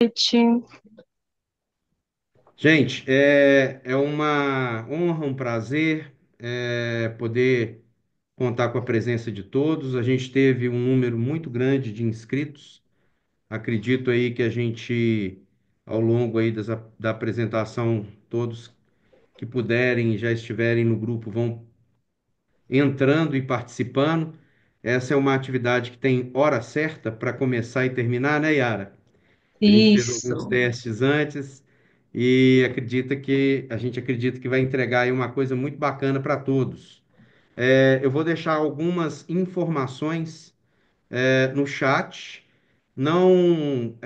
Noite. Gente, é uma honra, um prazer poder contar com a presença de todos. A gente teve um número muito grande de inscritos. Acredito aí que a gente, ao longo aí da apresentação, todos que puderem e já estiverem no grupo vão entrando e participando. Essa é uma atividade que tem hora certa para começar e terminar, né, Yara? A gente fez alguns Isso. testes antes e a gente acredita que vai entregar aí uma coisa muito bacana para todos. Eu vou deixar algumas informações no chat. Não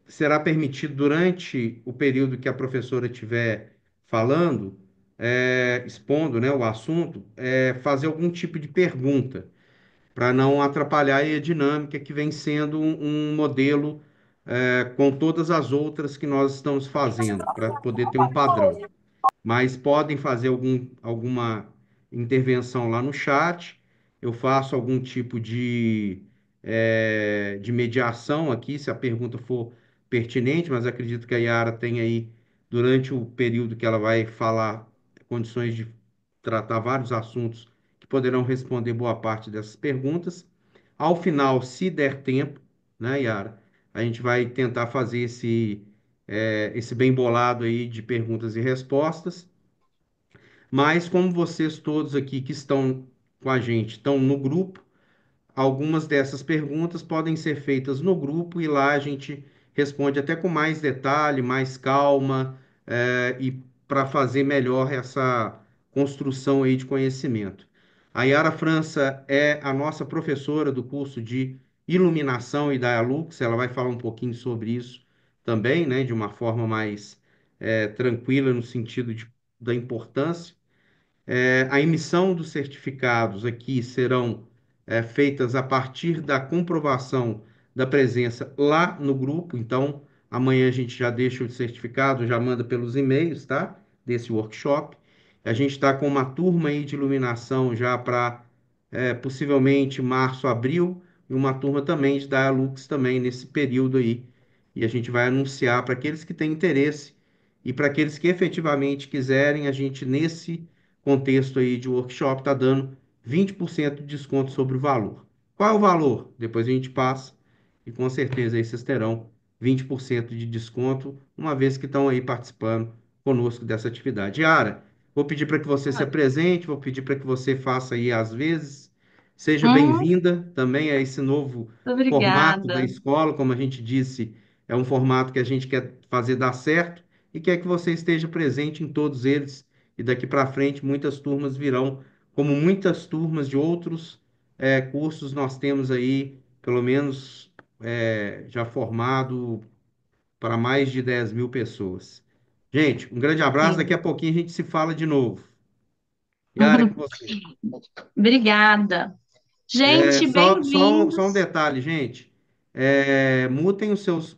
será permitido durante o período que a professora estiver falando, expondo, né, o assunto, fazer algum tipo de pergunta para não atrapalhar aí a dinâmica que vem sendo um modelo com todas as outras que nós estamos fazendo, para poder ter um padrão. Mas podem fazer alguma intervenção lá no chat, eu faço algum tipo de mediação aqui, se a pergunta for pertinente, mas acredito que a Yara tem aí, durante o período que ela vai falar, condições de tratar vários assuntos que poderão responder boa parte dessas perguntas. Ao final, se der tempo, né, Yara, a gente vai tentar fazer esse bem bolado aí de perguntas e respostas. Mas como vocês todos aqui que estão com a gente estão no grupo, algumas dessas perguntas podem ser feitas no grupo e lá a gente responde até com mais detalhe, mais calma, e para fazer melhor essa construção aí de conhecimento. A Yara França é a nossa professora do curso de Iluminação e Dialux, ela vai falar um pouquinho sobre isso também, né, de uma forma mais tranquila no sentido da importância. A emissão dos certificados aqui serão feitas a partir da comprovação da presença lá no grupo. Então, amanhã a gente já deixa o certificado, já manda pelos e-mails, tá? Desse workshop. A gente está com uma turma aí de iluminação já para possivelmente março, abril, e uma turma também de Dialux também nesse período aí. E a gente vai anunciar para aqueles que têm interesse e para aqueles que efetivamente quiserem, a gente nesse contexto aí de workshop, está dando 20% de desconto sobre o valor. Qual é o valor? Depois a gente passa e com certeza aí vocês terão 20% de desconto, uma vez que estão aí participando conosco dessa atividade. Yara, vou pedir para que você se apresente, vou pedir para que você faça aí às vezes. Seja Hum, bem-vinda também a esse novo formato da obrigada. escola, como a gente disse, é um formato que a gente quer fazer dar certo e quer que você esteja presente em todos eles e daqui para frente muitas turmas virão, como muitas turmas de outros cursos nós temos aí, pelo menos já formado para mais de 10.000 pessoas. Gente, um grande abraço, daqui a Sim. pouquinho a gente se fala de novo. Yara, é com você. Obrigada. Gente, Só um bem-vindos. detalhe, gente. Mutem os seus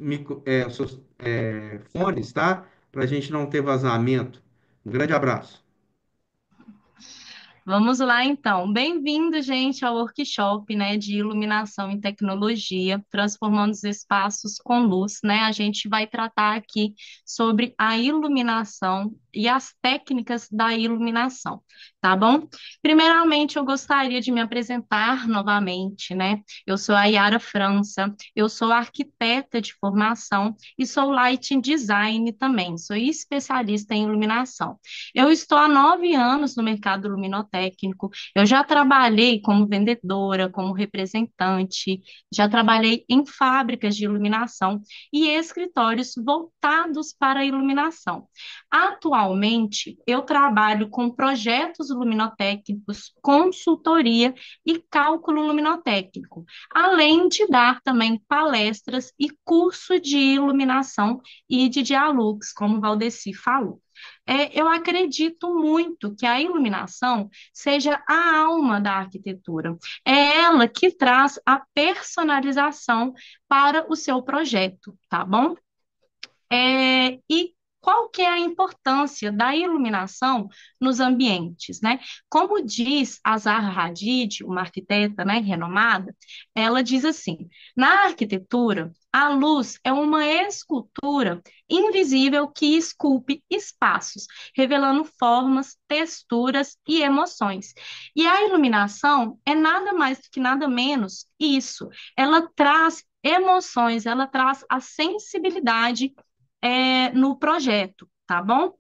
fones, tá? Para a gente não ter vazamento. Um grande abraço. Vamos lá, então. Bem-vindo, gente, ao workshop, né, de iluminação e tecnologia, transformando os espaços com luz, né? A gente vai tratar aqui sobre a iluminação e as técnicas da iluminação, tá bom? Primeiramente, eu gostaria de me apresentar novamente, né? Eu sou a Yara França, eu sou arquiteta de formação e sou lighting design também, sou especialista em iluminação. Eu estou há 9 anos no mercado luminotécnico. Eu já trabalhei como vendedora, como representante, já trabalhei em fábricas de iluminação e escritórios voltados para a iluminação. Atualmente, eu trabalho com projetos luminotécnicos, consultoria e cálculo luminotécnico, além de dar também palestras e curso de iluminação e de diálogos, como o Valdeci falou. Eu acredito muito que a iluminação seja a alma da arquitetura. É ela que traz a personalização para o seu projeto, tá bom? E qual que é a importância da iluminação nos ambientes, né? Como diz a Zaha Hadid, uma arquiteta, né, renomada, ela diz assim: na arquitetura, a luz é uma escultura invisível que esculpe espaços, revelando formas, texturas e emoções. E a iluminação é nada mais do que nada menos isso. Ela traz emoções, ela traz a sensibilidade no projeto, tá bom?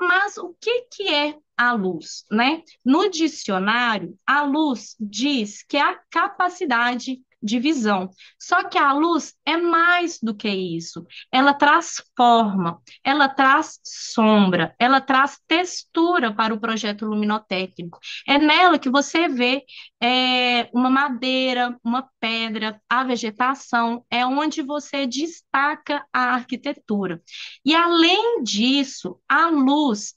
Mas o que que é a luz, né? No dicionário, a luz diz que é a capacidade de visão. Só que a luz é mais do que isso. Ela traz forma, ela traz sombra, ela traz textura para o projeto luminotécnico. É nela que você vê uma madeira, uma pedra, a vegetação, é onde você destaca a arquitetura. E além disso, a luz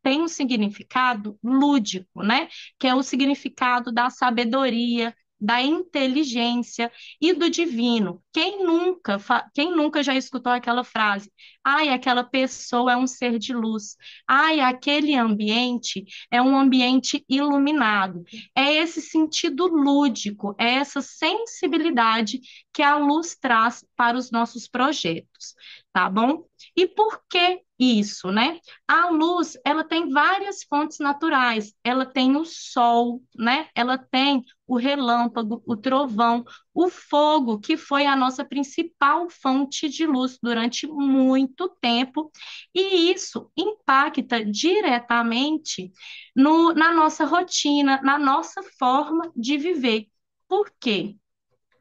tem um significado lúdico, né? Que é o significado da sabedoria, da inteligência e do divino. Quem nunca já escutou aquela frase? Ai, aquela pessoa é um ser de luz. Ai, aquele ambiente é um ambiente iluminado. É esse sentido lúdico, é essa sensibilidade que a luz traz para os nossos projetos, tá bom? E por que isso, né? A luz, ela tem várias fontes naturais. Ela tem o sol, né? Ela tem o relâmpago, o trovão, o fogo, que foi a nossa principal fonte de luz durante muito tempo, e isso impacta diretamente na nossa rotina, na nossa forma de viver. Por quê?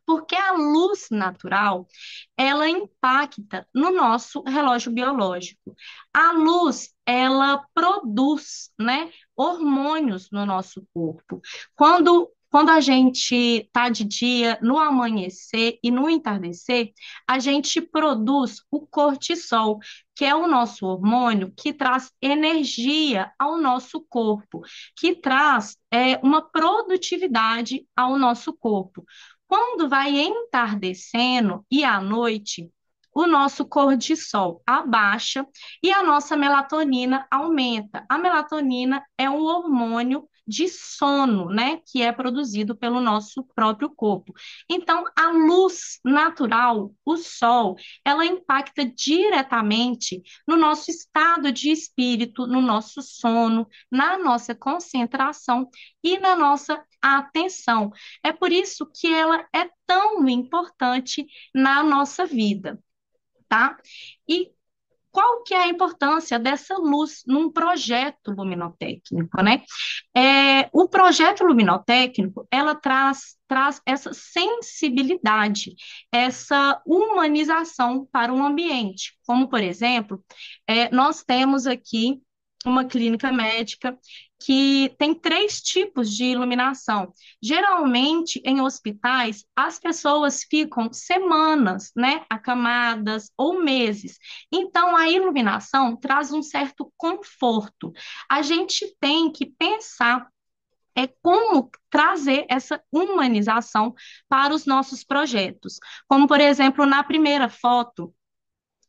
Porque a luz natural, ela impacta no nosso relógio biológico. A luz, ela produz, né, hormônios no nosso corpo. Quando a gente está de dia, no amanhecer e no entardecer, a gente produz o cortisol, que é o nosso hormônio que traz energia ao nosso corpo, que traz uma produtividade ao nosso corpo. Quando vai entardecendo e à noite, o nosso cortisol abaixa e a nossa melatonina aumenta. A melatonina é um hormônio de sono, né, que é produzido pelo nosso próprio corpo. Então, a luz natural, o sol, ela impacta diretamente no nosso estado de espírito, no nosso sono, na nossa concentração e na nossa atenção. É por isso que ela é tão importante na nossa vida, tá? E qual que é a importância dessa luz num projeto luminotécnico, né? O projeto luminotécnico, ela traz essa sensibilidade, essa humanização para o ambiente. Como, por exemplo, nós temos aqui uma clínica médica que tem três tipos de iluminação. Geralmente, em hospitais, as pessoas ficam semanas, né, acamadas ou meses. Então, a iluminação traz um certo conforto. A gente tem que pensar como trazer essa humanização para os nossos projetos. Como, por exemplo, na primeira foto,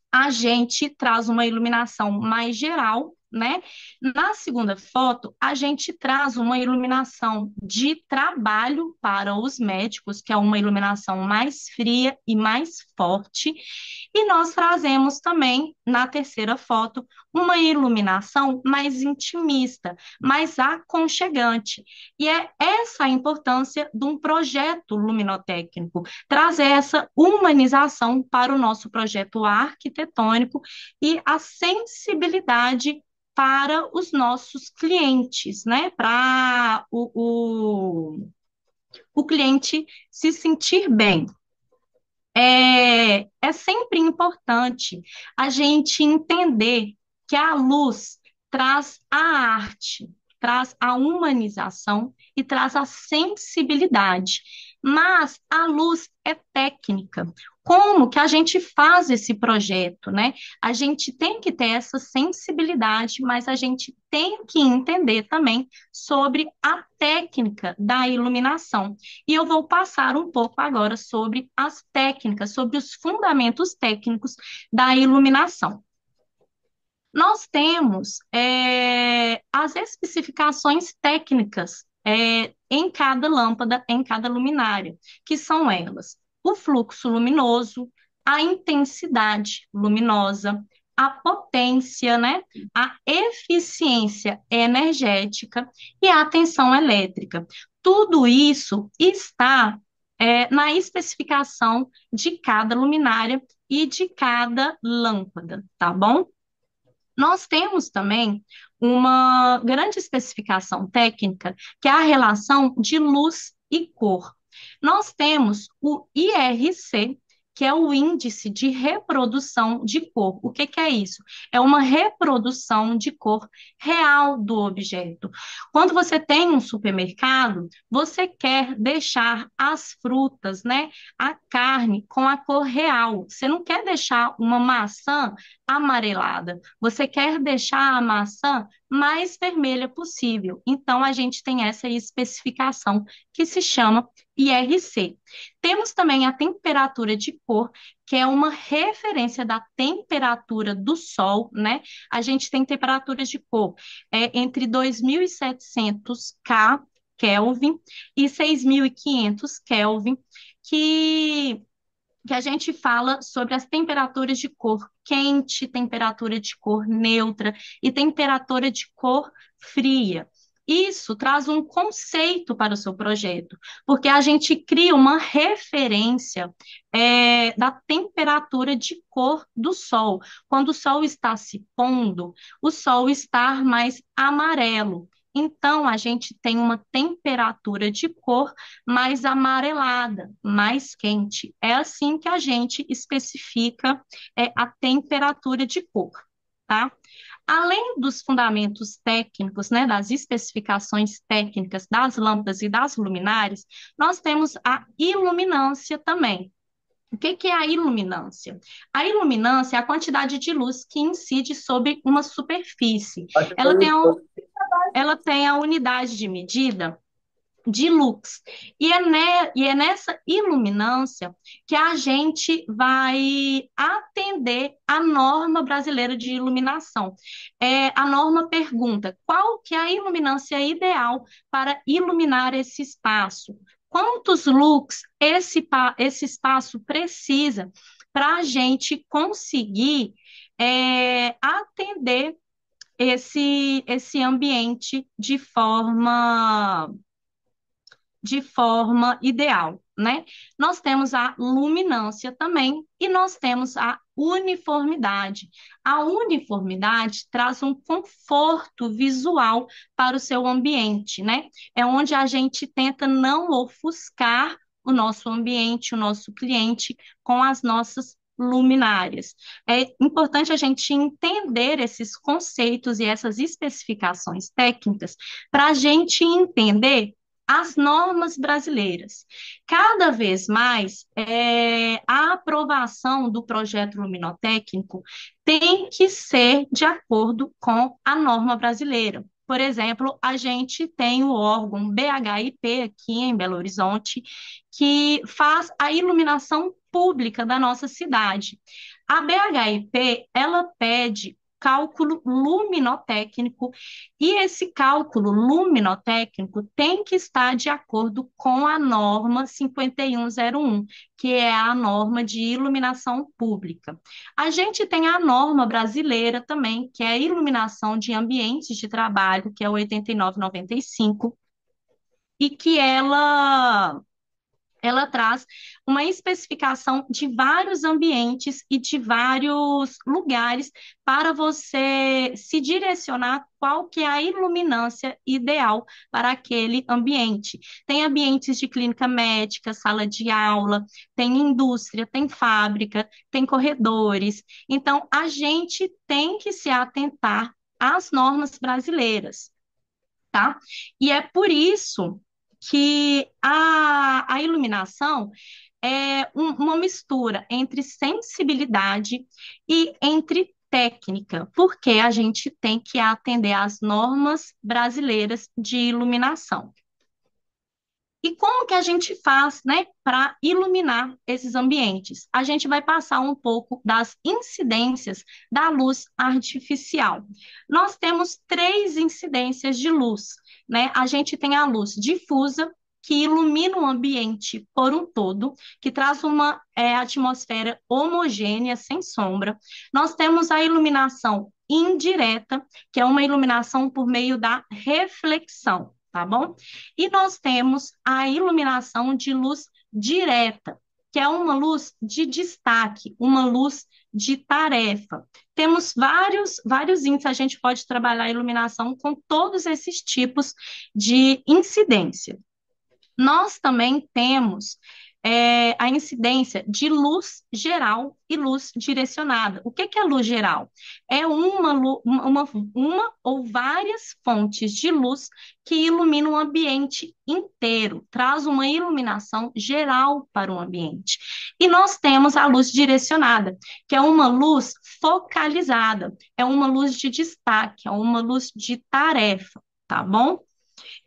a gente traz uma iluminação mais geral, né? Na segunda foto, a gente traz uma iluminação de trabalho para os médicos, que é uma iluminação mais fria e mais forte. E nós trazemos também, na terceira foto, uma iluminação mais intimista, mais aconchegante. E é essa a importância de um projeto luminotécnico, trazer essa humanização para o nosso projeto arquitetônico e a sensibilidade para os nossos clientes, né? Para o cliente se sentir bem. É sempre importante a gente entender que a luz traz a arte, traz a humanização e traz a sensibilidade. Mas a luz é técnica. Como que a gente faz esse projeto, né? A gente tem que ter essa sensibilidade, mas a gente tem que entender também sobre a técnica da iluminação. E eu vou passar um pouco agora sobre as técnicas, sobre os fundamentos técnicos da iluminação. Nós temos as especificações técnicas em cada lâmpada, em cada luminária, que são elas: o fluxo luminoso, a intensidade luminosa, a potência, né? A eficiência energética e a tensão elétrica. Tudo isso está na especificação de cada luminária e de cada lâmpada, tá bom? Nós temos também uma grande especificação técnica, que é a relação de luz e cor. Nós temos o IRC, que é o índice de reprodução de cor. O que que é isso? É uma reprodução de cor real do objeto. Quando você tem um supermercado, você quer deixar as frutas, né, a carne com a cor real. Você não quer deixar uma maçã amarelada. Você quer deixar a maçã mais vermelha possível. Então, a gente tem essa especificação que se chama IRC. Temos também a temperatura de cor, que é uma referência da temperatura do Sol, né? A gente tem temperaturas de cor entre 2.700 Kelvin e 6.500 Kelvin, que a gente fala sobre as temperaturas de cor quente, temperatura de cor neutra e temperatura de cor fria. Isso traz um conceito para o seu projeto, porque a gente cria uma referência da temperatura de cor do Sol. Quando o Sol está se pondo, o Sol está mais amarelo. Então, a gente tem uma temperatura de cor mais amarelada, mais quente. É assim que a gente especifica a temperatura de cor, tá? Além dos fundamentos técnicos, né, das especificações técnicas das lâmpadas e das luminárias, nós temos a iluminância também. O que que é a iluminância? A iluminância é a quantidade de luz que incide sobre uma superfície. Ela tem ela tem a unidade de medida de lux. E é nessa iluminância que a gente vai atender a norma brasileira de iluminação. A norma pergunta qual que é a iluminância ideal para iluminar esse espaço? Quantos lux esse espaço precisa para a gente conseguir atender esse ambiente de forma ideal, né? Nós temos a luminância também e nós temos a uniformidade. A uniformidade traz um conforto visual para o seu ambiente, né? É onde a gente tenta não ofuscar o nosso ambiente, o nosso cliente com as nossas luminárias. É importante a gente entender esses conceitos e essas especificações técnicas para a gente entender as normas brasileiras. Cada vez mais, a aprovação do projeto luminotécnico tem que ser de acordo com a norma brasileira. Por exemplo, a gente tem o órgão BHIP aqui em Belo Horizonte, que faz a iluminação pública da nossa cidade. A BHIP, ela pede cálculo luminotécnico e esse cálculo luminotécnico tem que estar de acordo com a norma 5101, que é a norma de iluminação pública. A gente tem a norma brasileira também, que é a iluminação de ambientes de trabalho, que é o 8995, e que ela traz uma especificação de vários ambientes e de vários lugares para você se direcionar qual que é a iluminância ideal para aquele ambiente. Tem ambientes de clínica médica, sala de aula, tem indústria, tem fábrica, tem corredores. Então, a gente tem que se atentar às normas brasileiras, tá? E é por isso que a iluminação é uma mistura entre sensibilidade e entre técnica, porque a gente tem que atender às normas brasileiras de iluminação. E como que a gente faz, né, para iluminar esses ambientes? A gente vai passar um pouco das incidências da luz artificial. Nós temos três incidências de luz, né? A gente tem a luz difusa, que ilumina o ambiente por um todo, que traz uma atmosfera homogênea, sem sombra. Nós temos a iluminação indireta, que é uma iluminação por meio da reflexão, tá bom? E nós temos a iluminação de luz direta, que é uma luz de destaque, uma luz de tarefa. Temos vários índices, a gente pode trabalhar a iluminação com todos esses tipos de incidência. Nós também temos a incidência de luz geral e luz direcionada. O que que é luz geral? É uma ou várias fontes de luz que iluminam o ambiente inteiro, traz uma iluminação geral para o ambiente. E nós temos a luz direcionada, que é uma luz focalizada, é uma luz de destaque, é uma luz de tarefa, tá bom?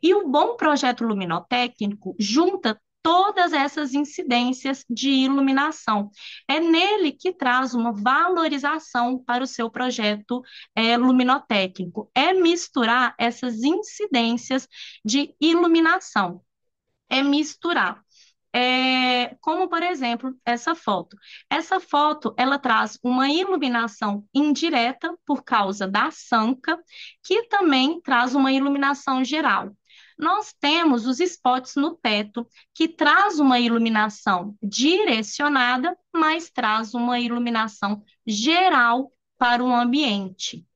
E o bom projeto luminotécnico junta todas essas incidências de iluminação. É nele que traz uma valorização para o seu projeto luminotécnico. É misturar essas incidências de iluminação. É misturar. Como, por exemplo, essa foto. Essa foto, ela traz uma iluminação indireta por causa da sanca, que também traz uma iluminação geral. Nós temos os spots no teto, que traz uma iluminação direcionada, mas traz uma iluminação geral para o ambiente.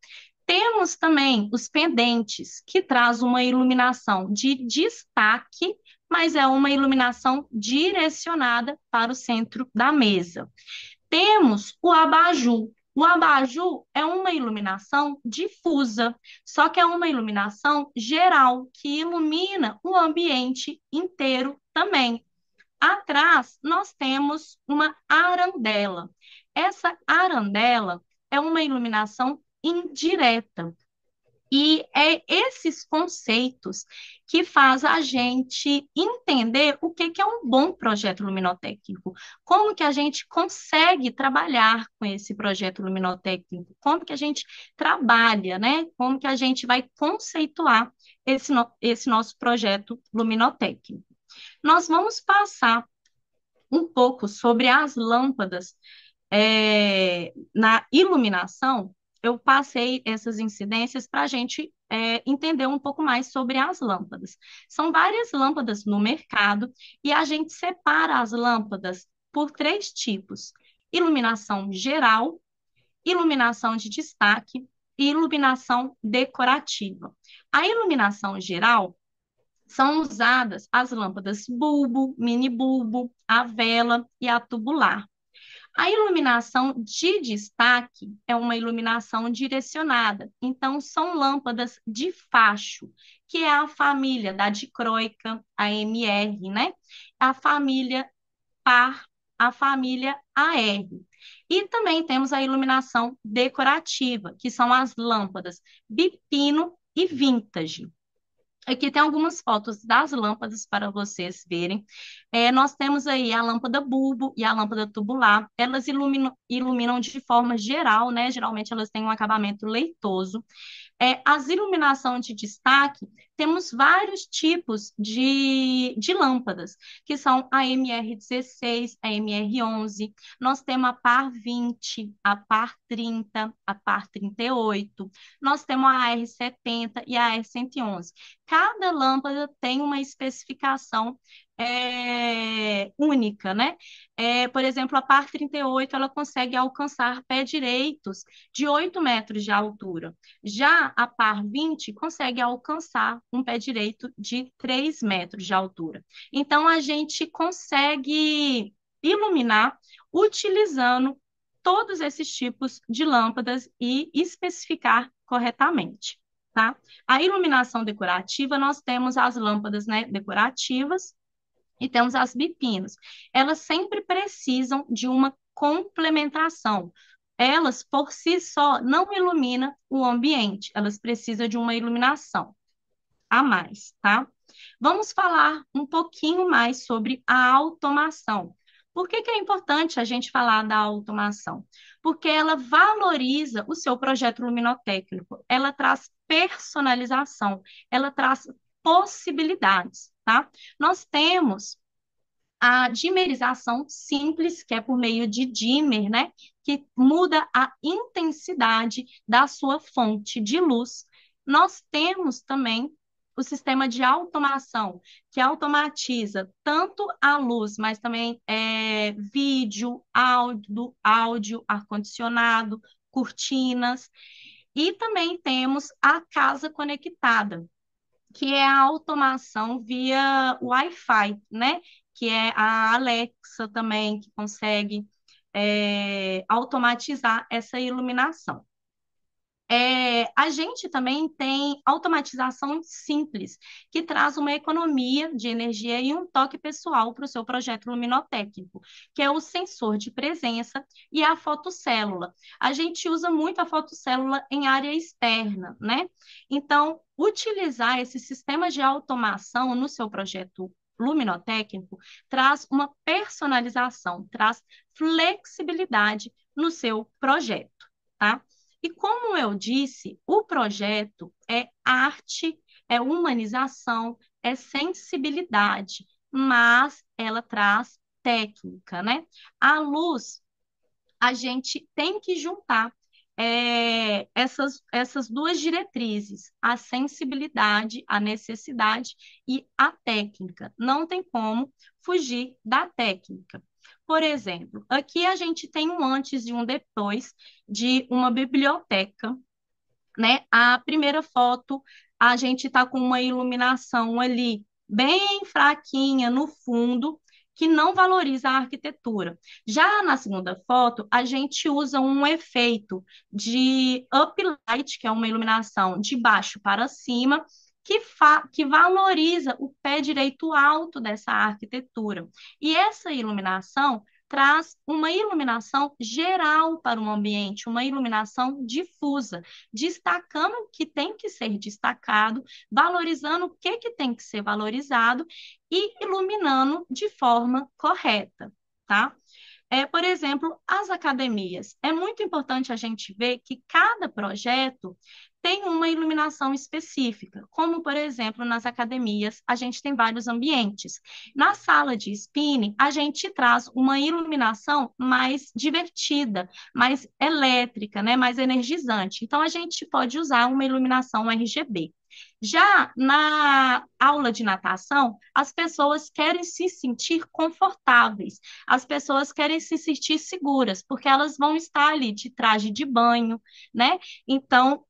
Temos também os pendentes, que traz uma iluminação de destaque, mas é uma iluminação direcionada para o centro da mesa. Temos o abajur. O abajur é uma iluminação difusa, só que é uma iluminação geral, que ilumina o ambiente inteiro também. Atrás, nós temos uma arandela. Essa arandela é uma iluminação indireta. E é esses conceitos que faz a gente entender o que é um bom projeto luminotécnico, como que a gente consegue trabalhar com esse projeto luminotécnico, como que a gente trabalha, né? Como que a gente vai conceituar esse nosso projeto luminotécnico. Nós vamos passar um pouco sobre as lâmpadas na iluminação. Eu passei essas incidências para a gente entender um pouco mais sobre as lâmpadas. São várias lâmpadas no mercado e a gente separa as lâmpadas por três tipos: iluminação geral, iluminação de destaque e iluminação decorativa. A iluminação geral são usadas as lâmpadas bulbo, mini bulbo, a vela e a tubular. A iluminação de destaque é uma iluminação direcionada, então são lâmpadas de facho, que é a família da dicróica, a MR, né? A família par, a família AR. E também temos a iluminação decorativa, que são as lâmpadas bipino e vintage. Aqui tem algumas fotos das lâmpadas para vocês verem. Nós temos aí a lâmpada bulbo e a lâmpada tubular. Elas iluminam de forma geral, né? Geralmente elas têm um acabamento leitoso. As iluminações de destaque, temos vários tipos de lâmpadas, que são a MR16, a MR11, nós temos a par 20, a par 30, a par 38, nós temos a AR70 e a AR111. Cada lâmpada tem uma especificação única, né? Por exemplo, a par 38, ela consegue alcançar pé direitos de 8 metros de altura. Já a par 20 consegue alcançar um pé direito de 3 metros de altura. Então, a gente consegue iluminar utilizando todos esses tipos de lâmpadas e especificar corretamente, tá? A iluminação decorativa, nós temos as lâmpadas, né, decorativas e temos as bipinos. Elas sempre precisam de uma complementação. Elas, por si só, não iluminam o ambiente, elas precisam de uma iluminação a mais, tá? Vamos falar um pouquinho mais sobre a automação. Por que que é importante a gente falar da automação? Porque ela valoriza o seu projeto luminotécnico, ela traz personalização, ela traz possibilidades, tá? Nós temos a dimerização simples, que é por meio de dimmer, né? Que muda a intensidade da sua fonte de luz. Nós temos também o sistema de automação, que automatiza tanto a luz, mas também vídeo, áudio, ar-condicionado, cortinas. E também temos a casa conectada, que é a automação via Wi-Fi, né? Que é a Alexa também, que consegue automatizar essa iluminação. A gente também tem automatização simples, que traz uma economia de energia e um toque pessoal para o seu projeto luminotécnico, que é o sensor de presença e a fotocélula. A gente usa muito a fotocélula em área externa, né? Então, utilizar esse sistema de automação no seu projeto luminotécnico traz uma personalização, traz flexibilidade no seu projeto, tá? E como eu disse, o projeto é arte, é humanização, é sensibilidade, mas ela traz técnica, né? A luz, a gente tem que juntar essas duas diretrizes, a sensibilidade, a necessidade e a técnica. Não tem como fugir da técnica. Por exemplo, aqui a gente tem um antes e um depois de uma biblioteca, né? A primeira foto, a gente está com uma iluminação ali bem fraquinha no fundo, que não valoriza a arquitetura. Já na segunda foto, a gente usa um efeito de uplight, que é uma iluminação de baixo para cima, que valoriza o pé direito alto dessa arquitetura. E essa iluminação traz uma iluminação geral para o ambiente, uma iluminação difusa, destacando o que tem que ser destacado, valorizando o que tem que ser valorizado e iluminando de forma correta, tá? Por exemplo, as academias. É muito importante a gente ver que cada projeto tem uma iluminação específica, como, por exemplo, nas academias, a gente tem vários ambientes. Na sala de spinning, a gente traz uma iluminação mais divertida, mais elétrica, né, mais energizante. Então, a gente pode usar uma iluminação RGB. Já na aula de natação, as pessoas querem se sentir confortáveis, as pessoas querem se sentir seguras, porque elas vão estar ali de traje de banho, né? Então,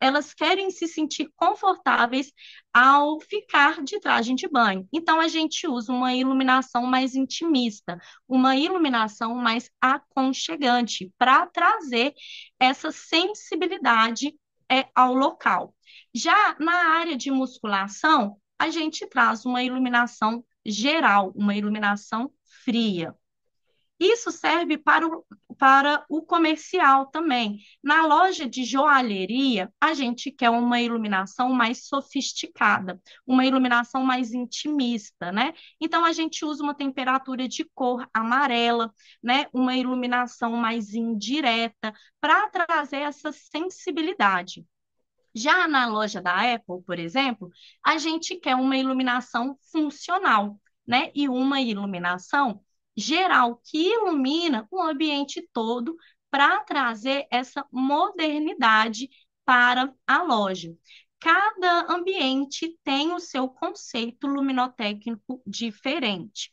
elas querem se sentir confortáveis ao ficar de traje de banho. Então, a gente usa uma iluminação mais intimista, uma iluminação mais aconchegante, para trazer essa sensibilidade ao local. Já na área de musculação, a gente traz uma iluminação geral, uma iluminação fria. Isso serve para o comercial também. Na loja de joalheria, a gente quer uma iluminação mais sofisticada, uma iluminação mais intimista, né? Então, a gente usa uma temperatura de cor amarela, né? Uma iluminação mais indireta, para trazer essa sensibilidade. Já na loja da Apple, por exemplo, a gente quer uma iluminação funcional, né? E uma iluminação geral que ilumina o ambiente todo para trazer essa modernidade para a loja. Cada ambiente tem o seu conceito luminotécnico diferente.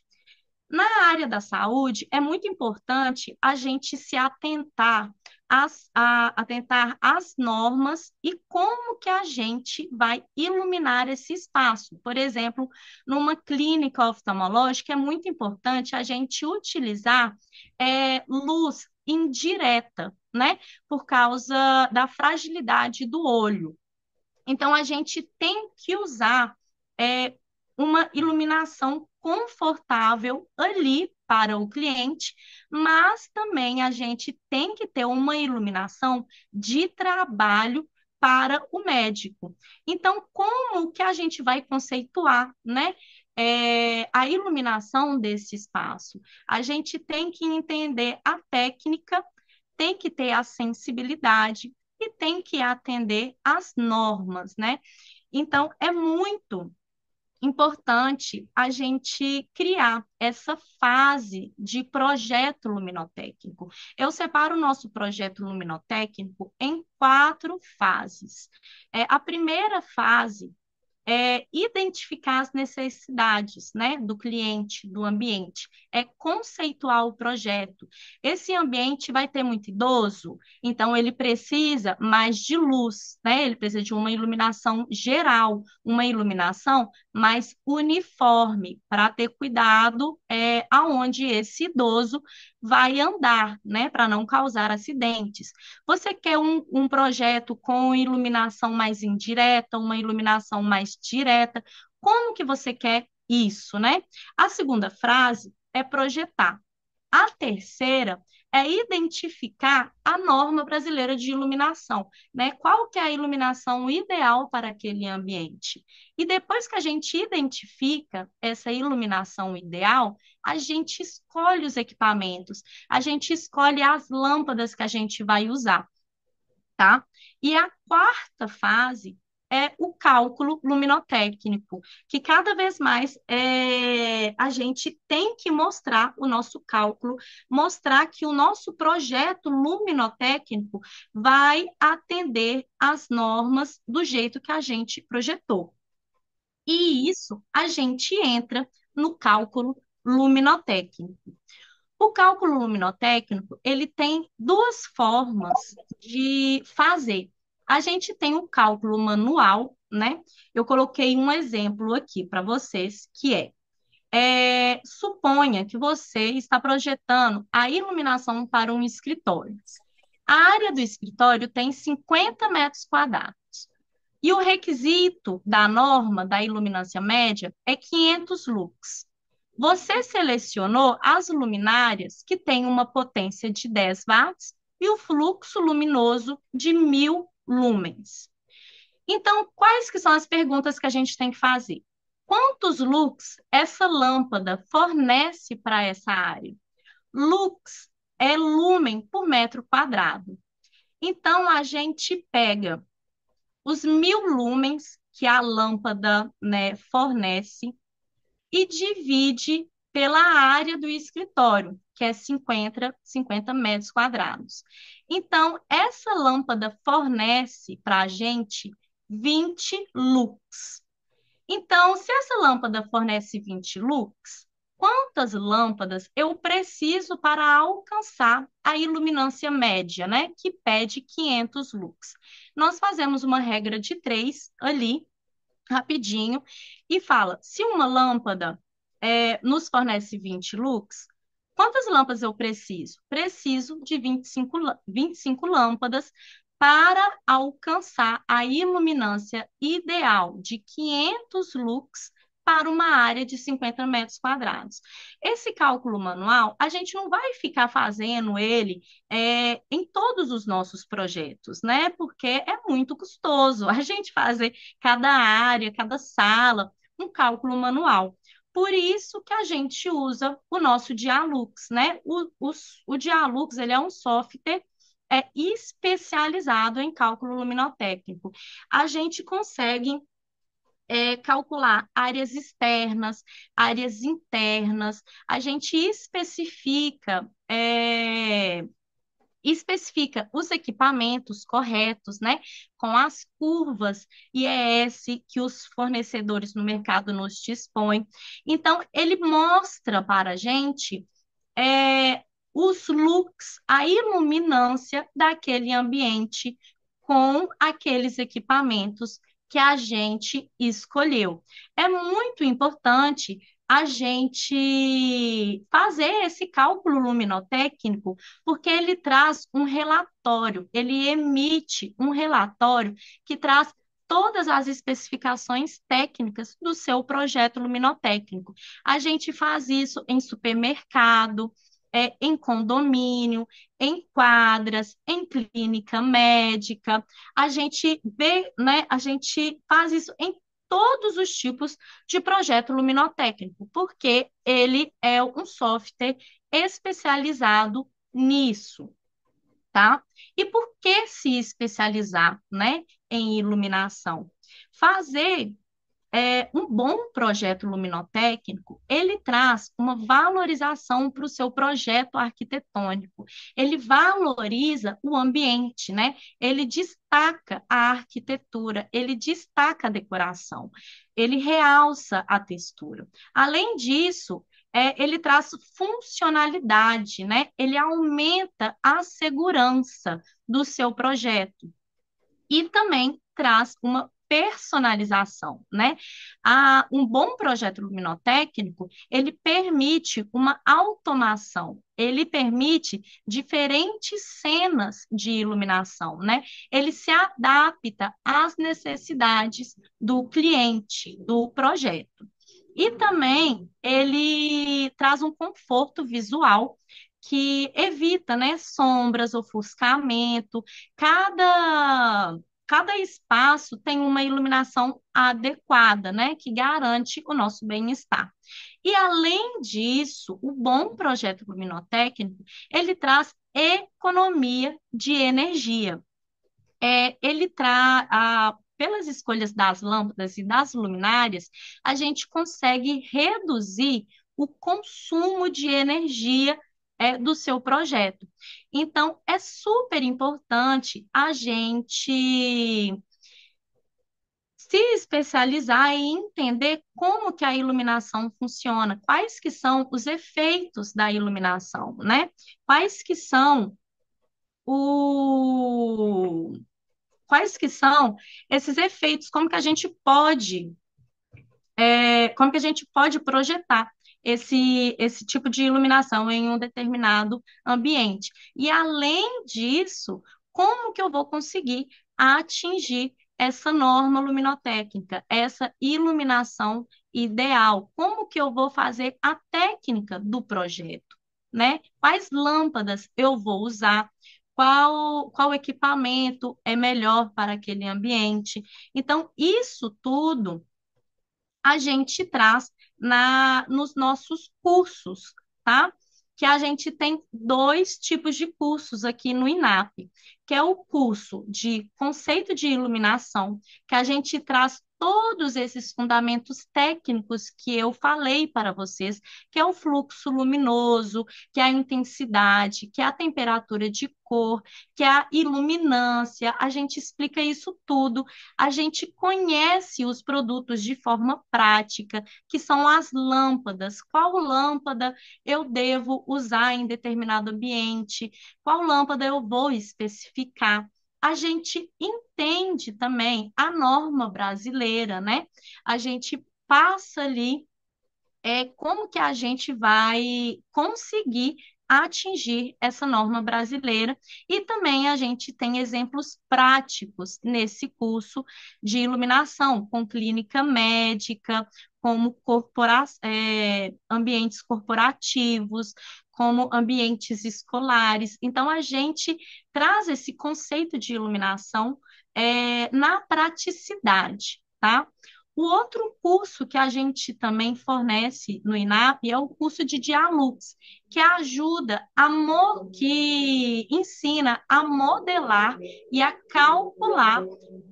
Na área da saúde, é muito importante a gente se atentar às normas e como que a gente vai iluminar esse espaço. Por exemplo, numa clínica oftalmológica, é muito importante a gente utilizar luz indireta, né? Por causa da fragilidade do olho. Então, a gente tem que usar é, uma iluminação confortável ali para o cliente, mas também a gente tem que ter uma iluminação de trabalho para o médico. Então, como que a gente vai conceituar, né? A iluminação desse espaço? A gente tem que entender a técnica, tem que ter a sensibilidade e tem que atender às normas, né? Então, é muito importante a gente criar essa fase de projeto luminotécnico. Eu separo o nosso projeto luminotécnico em quatro fases. A primeira fase identificar as necessidades, né, do cliente, do ambiente, conceituar o projeto. Esse ambiente vai ter muito idoso, então ele precisa mais de luz, né? Ele precisa de uma iluminação geral, uma iluminação mais uniforme, para ter cuidado aonde esse idoso vai andar, né, para não causar acidentes. Você quer um projeto com iluminação mais indireta, uma iluminação mais direta? Como que você quer isso, né? A segunda frase é projetar. A terceira é identificar a norma brasileira de iluminação, né? Qual que é a iluminação ideal para aquele ambiente? E depois que a gente identifica essa iluminação ideal, a gente escolhe os equipamentos, a gente escolhe as lâmpadas que a gente vai usar, tá? E a quarta fase é o cálculo luminotécnico, que cada vez mais a gente tem que mostrar o nosso cálculo, mostrar que o nosso projeto luminotécnico vai atender às normas do jeito que a gente projetou. E isso a gente entra no cálculo luminotécnico. O cálculo luminotécnico, ele tem duas formas de fazer. A gente tem o cálculo manual, né? Eu coloquei um exemplo aqui para vocês, que suponha que você está projetando a iluminação para um escritório. A área do escritório tem 50 metros quadrados. E o requisito da norma da iluminância média é 500 lux. Você selecionou as luminárias que têm uma potência de 10 watts e o fluxo luminoso de 1.000 lumens. Então, quais que são as perguntas que a gente tem que fazer? Quantos lux essa lâmpada fornece para essa área? Lux é lumen por metro quadrado. Então, a gente pega os 1.000 lumens que a lâmpada, né, fornece e divide pela área do escritório, que é 50 metros quadrados. Então, essa lâmpada fornece para a gente 20 lux. Então, se essa lâmpada fornece 20 lux, quantas lâmpadas eu preciso para alcançar a iluminância média, né? Que pede 500 lux. Nós fazemos uma regra de 3 ali, rapidinho, e fala, se uma lâmpada nos fornece 20 lux, quantas lâmpadas eu preciso? Preciso de 25 lâmpadas para alcançar a iluminância ideal de 500 lux para uma área de 50 metros quadrados. Esse cálculo manual, a gente não vai ficar fazendo ele em todos os nossos projetos, né? Porque é muito custoso a gente fazer cada área, cada sala, um cálculo manual. Por isso que a gente usa o nosso Dialux, né? O Dialux, ele é um software especializado em cálculo luminotécnico. A gente consegue calcular áreas externas, áreas internas, a gente especifica os equipamentos corretos, né, com as curvas IES que os fornecedores no mercado nos dispõem. Então, ele mostra para a gente os looks, a iluminância daquele ambiente com aqueles equipamentos que a gente escolheu. É muito importante a gente fazer esse cálculo luminotécnico, porque ele traz um relatório, ele emite um relatório que traz todas as especificações técnicas do seu projeto luminotécnico. A gente faz isso em supermercado, em condomínio, em quadras, em clínica médica. A gente vê, né, a gente faz isso em todos os tipos de projeto luminotécnico, porque ele é um software especializado nisso, tá? E por que se especializar, né, em iluminação? Fazer um bom projeto luminotécnico, ele traz uma valorização para o seu projeto arquitetônico. Ele valoriza o ambiente, né? Ele destaca a arquitetura, ele destaca a decoração, ele realça a textura. Além disso, ele traz funcionalidade, né? Ele aumenta a segurança do seu projeto e também traz uma personalização, né? Um bom projeto luminotécnico, ele permite uma automação, ele permite diferentes cenas de iluminação, né? Ele se adapta às necessidades do cliente, do projeto. E também ele traz um conforto visual que evita, né, sombras, ofuscamento. Cada espaço tem uma iluminação adequada, né, que garante o nosso bem-estar. E além disso, o bom projeto luminotécnico, ele traz economia de energia. Ele traz, pelas escolhas das lâmpadas e das luminárias, a gente consegue reduzir o consumo de energia do seu projeto. Então, é super importante a gente se especializar e entender como que a iluminação funciona, quais que são os efeitos da iluminação, né? Quais que são o quais que são esses efeitos, como que a gente pode projetar esse tipo de iluminação em um determinado ambiente. E além disso, como que eu vou conseguir atingir essa norma luminotécnica, essa iluminação ideal? Como que eu vou fazer a técnica do projeto, né? Quais lâmpadas eu vou usar? Qual equipamento é melhor para aquele ambiente? Então, isso tudo a gente traz nos nossos cursos, tá? Que a gente tem dois tipos de cursos aqui no INAP, que é o curso de conceito de iluminação, que a gente traz todos esses fundamentos técnicos que eu falei para vocês, que é o fluxo luminoso, que é a intensidade, que é a temperatura de cor, que é a iluminância, a gente explica isso tudo, a gente conhece os produtos de forma prática, que são as lâmpadas. Qual lâmpada eu devo usar em determinado ambiente? Qual lâmpada eu vou especificar? A gente entende também a norma brasileira, né? A gente passa ali como que a gente vai conseguir atingir essa norma brasileira. E também a gente tem exemplos práticos nesse curso de iluminação, com clínica médica, como ambientes corporativos, como ambientes escolares. Então, a gente traz esse conceito de iluminação na praticidade, tá? O outro curso que a gente também fornece no INAP é o curso de Dialux, que que ensina a modelar e a calcular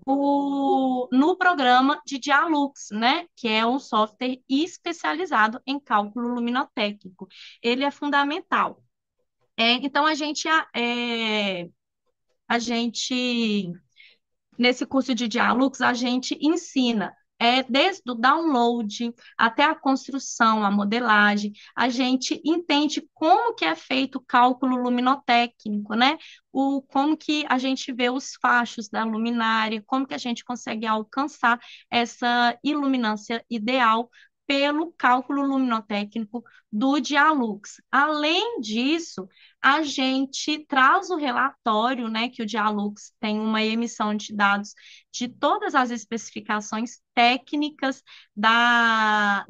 no programa de Dialux, né? Que é um software especializado em cálculo luminotécnico. Ele é fundamental. Então, a gente nesse curso de Dialux, a gente ensina desde o download até a construção, a modelagem, a gente entende como que é feito o cálculo luminotécnico, né? Como que a gente vê os fachos da luminária, como que a gente consegue alcançar essa iluminância ideal pelo cálculo luminotécnico do Dialux. Além disso, a gente traz o relatório, né, que o Dialux tem uma emissão de dados de todas as especificações técnicas da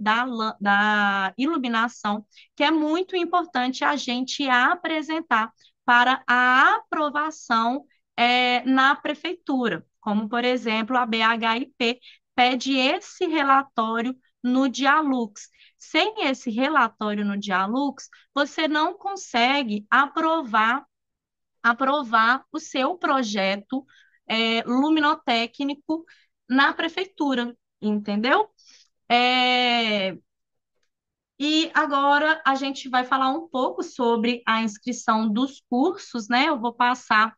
iluminação, que é muito importante a gente apresentar para a aprovação na prefeitura, como, por exemplo, a BHIP pede esse relatório no Dialux. Sem esse relatório no Dialux, você não consegue aprovar o seu projeto luminotécnico na prefeitura, entendeu? É, e agora a gente vai falar um pouco sobre a inscrição dos cursos, né? Eu vou passar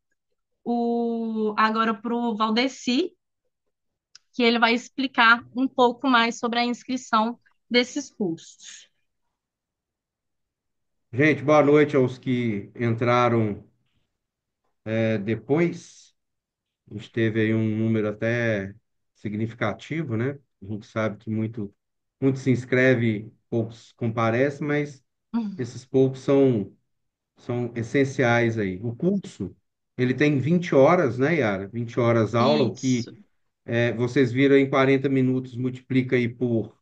agora para o Valdeci, que ele vai explicar um pouco mais sobre a inscrição desses cursos. Gente, boa noite aos que entraram depois. A gente teve aí um número até significativo, né? A gente sabe que muito se inscreve, poucos comparecem, mas esses poucos são essenciais aí. O curso, ele tem 20 horas, né, Yara? 20 horas aula, o que Isso. vocês viram em 40 minutos, multiplica aí por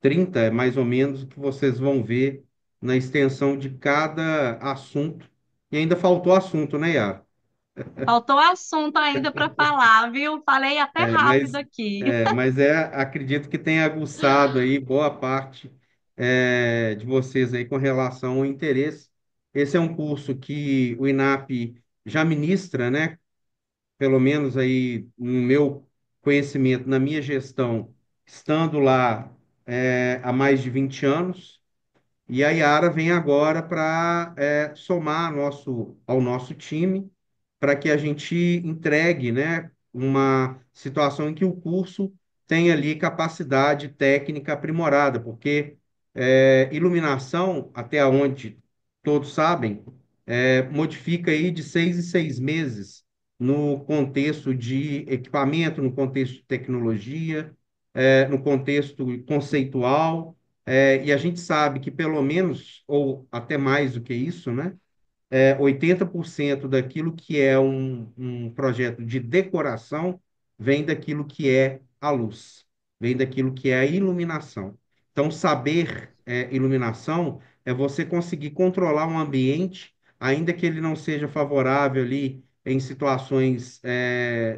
30 é mais ou menos o que vocês vão ver na extensão de cada assunto. E ainda faltou assunto, né, Yara? Faltou assunto ainda para falar, viu? Falei até É, rápido mas, aqui. acredito que tenha aguçado aí boa parte de vocês aí com relação ao interesse. Esse é um curso que o INAP já ministra, né? Pelo menos aí no meu conhecimento, na minha gestão, estando lá há mais de 20 anos. E a Yara vem agora para somar ao nosso time, para que a gente entregue, né, uma situação em que o curso tenha ali capacidade técnica aprimorada, porque iluminação, até onde todos sabem, modifica aí de 6 em 6 meses no contexto de equipamento, no contexto de tecnologia, no contexto conceitual. E a gente sabe que pelo menos, ou até mais do que isso, né? 80% daquilo que é um projeto de decoração vem daquilo que é a luz, vem daquilo que é a iluminação. Então, saber iluminação é você conseguir controlar um ambiente, ainda que ele não seja favorável ali em situações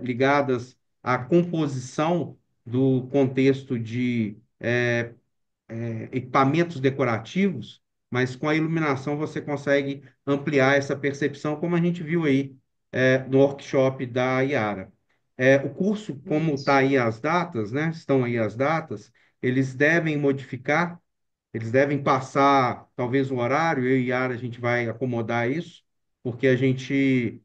ligadas à composição do contexto de equipamentos decorativos, mas com a iluminação você consegue ampliar essa percepção, como a gente viu aí no workshop da Iara. O curso, como está Isso. aí as datas, né? Estão aí as datas, eles devem modificar, eles devem passar talvez o horário, eu e Iara a gente vai acomodar isso, porque a gente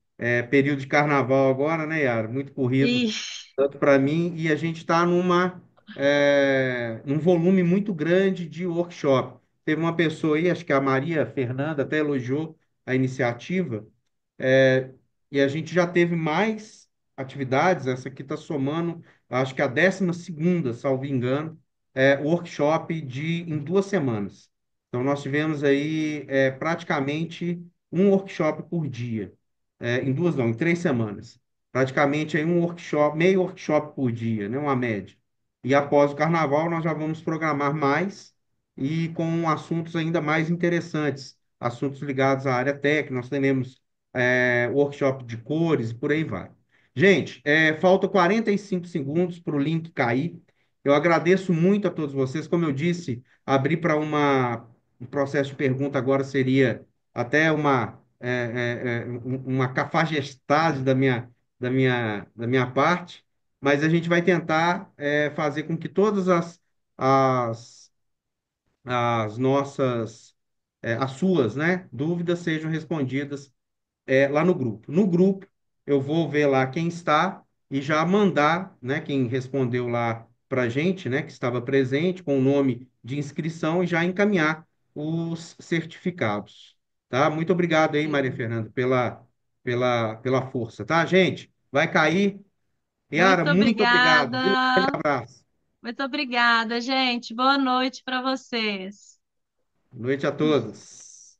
período de carnaval agora, né, Iara? Muito corrido E tanto para mim, e a gente está num volume muito grande de workshop. Teve uma pessoa aí, acho que a Maria Fernanda até elogiou a iniciativa, é, e a gente já teve mais atividades, essa aqui está somando, acho que a 12ª, salvo engano, workshop em 2 semanas. Então, nós tivemos aí praticamente um workshop por dia, em duas não, em 3 semanas. Praticamente aí um workshop, meio workshop por dia, né, uma média. E após o carnaval, nós já vamos programar mais e com assuntos ainda mais interessantes, assuntos ligados à área técnica. Nós teremos workshop de cores e por aí vai. Gente, falta 45 segundos para o link cair. Eu agradeço muito a todos vocês. Como eu disse, abrir para um processo de pergunta agora seria até uma cafajestagem da minha parte, mas a gente vai tentar fazer com que todas as, as nossas, as suas, né, dúvidas sejam respondidas lá no grupo. No grupo, eu vou ver lá quem está e já mandar, né, quem respondeu lá para a gente, né, que estava presente, com o nome de inscrição e já encaminhar os certificados. Tá? Muito obrigado aí, Maria Fernanda, pela força, tá, gente? Vai cair. Yara, muito muito obrigado, viu? obrigada. Abraço. Muito obrigada, gente. Boa noite para vocês. Boa noite a todos.